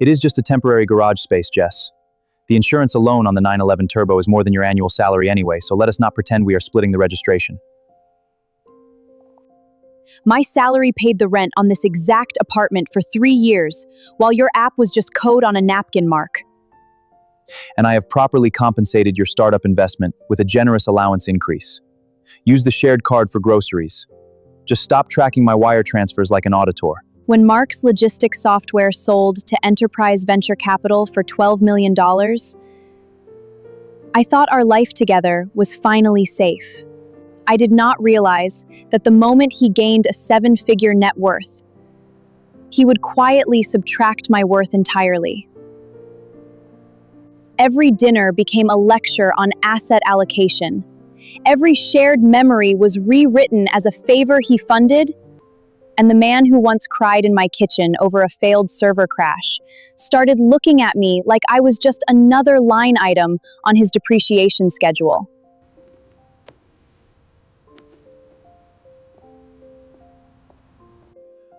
It is just a temporary garage space, Jess. The insurance alone on the 911 Turbo is more than your annual salary anyway, so let us not pretend we are splitting the registration. My salary paid the rent on this exact apartment for 3 years, while your app was just code on a napkin, Mark. And I have properly compensated your startup investment with a generous allowance increase. Use the shared card for groceries. Just stop tracking my wire transfers like an auditor. When Mark's logistics software sold to Enterprise Venture Capital for $12 million, I thought our life together was finally safe. I did not realize that the moment he gained a 7-figure net worth, he would quietly subtract my worth entirely. Every dinner became a lecture on asset allocation. Every shared memory was rewritten as a favor he funded, and the man who once cried in my kitchen over a failed server crash started looking at me like I was just another line item on his depreciation schedule.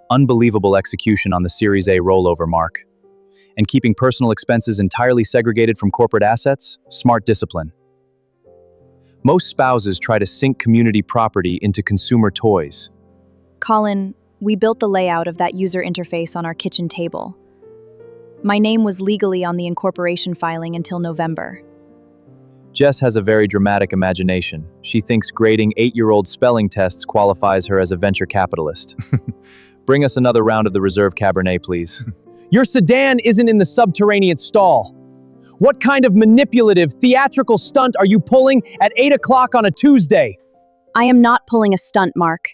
Unbelievable execution on the Series A rollover, Mark. And keeping personal expenses entirely segregated from corporate assets? Smart discipline. Most spouses try to sink community property into consumer toys. Colin, we built the layout of that user interface on our kitchen table. My name was legally on the incorporation filing until November. Jess has a very dramatic imagination. She thinks grading 8-year-old spelling tests qualifies her as a venture capitalist. Bring us another round of the Reserve Cabernet, please. Your sedan isn't in the subterranean stall. What kind of manipulative, theatrical stunt are you pulling at 8 o'clock on a Tuesday? I am not pulling a stunt, Mark.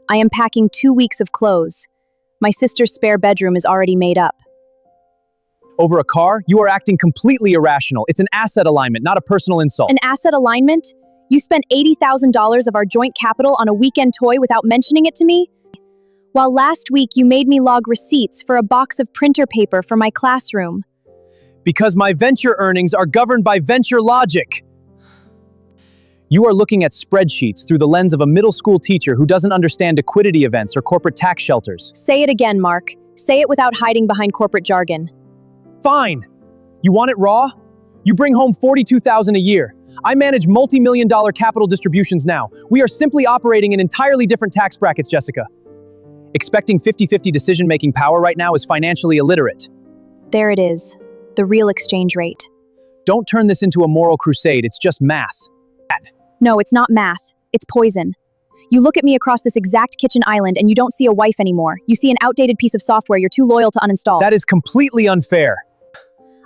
I am packing 2 weeks of clothes. My sister's spare bedroom is already made up. Over a car? You are acting completely irrational. It's an asset alignment, not a personal insult. An asset alignment? You spent $80,000 of our joint capital on a weekend toy without mentioning it to me? While last week you made me log receipts for a box of printer paper for my classroom. Because my venture earnings are governed by venture logic. You are looking at spreadsheets through the lens of a middle school teacher who doesn't understand liquidity events or corporate tax shelters. Say it again, Mark. Say it without hiding behind corporate jargon. Fine. You want it raw? You bring home $42,000 a year. I manage multi-million-dollar capital distributions now. We are simply operating in entirely different tax brackets, Jessica. Expecting 50-50 decision-making power right now is financially illiterate. There it is. The real exchange rate. Don't turn this into a moral crusade, it's just math. No, it's not math. It's poison. You look at me across this exact kitchen island and you don't see a wife anymore. You see an outdated piece of software you're too loyal to uninstall. That is completely unfair.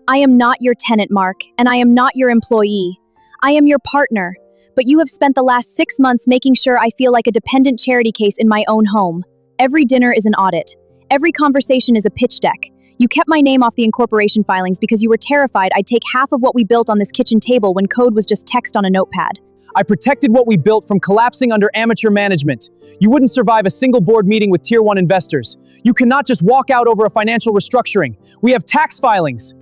I am not your tenant, Mark, and I am not your employee. I am your partner, but you have spent the last 6 months making sure I feel like a dependent charity case in my own home. Every dinner is an audit. Every conversation is a pitch deck. You kept my name off the incorporation filings because you were terrified I'd take half of what we built on this kitchen table when code was just text on a notepad. I protected what we built from collapsing under amateur management. You wouldn't survive a single board meeting with Tier 1 investors. You cannot just walk out over a financial restructuring. We have tax filings.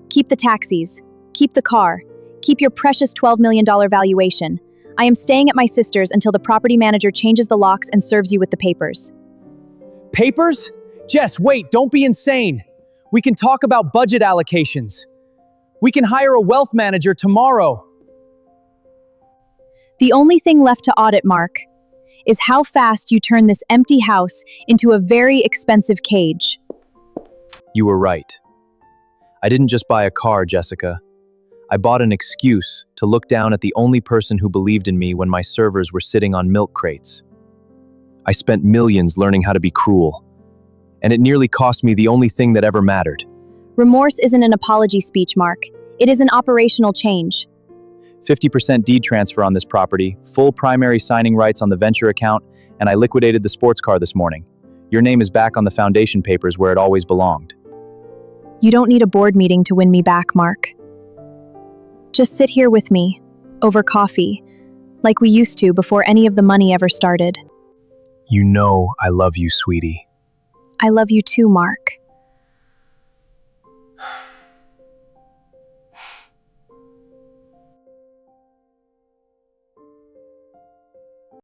Keep the taxis. Keep the car. Keep your precious $12 million valuation. I am staying at my sister's until the property manager changes the locks and serves you with the papers. Papers? Jess, wait, don't be insane. We can talk about budget allocations. We can hire a wealth manager tomorrow. The only thing left to audit, Mark, is how fast you turn this empty house into a very expensive cage. You were right. I didn't just buy a car, Jessica. I bought an excuse to look down at the only person who believed in me when my servers were sitting on milk crates. I spent millions learning how to be cruel, and it nearly cost me the only thing that ever mattered. Remorse isn't an apology speech, Mark. It is an operational change. 50% deed transfer on this property, full primary signing rights on the venture account, and I liquidated the sports car this morning. Your name is back on the foundation papers where it always belonged. You don't need a board meeting to win me back, Mark. Just sit here with me, over coffee, like we used to before any of the money ever started. You know I love you, sweetie. I love you too, Mark.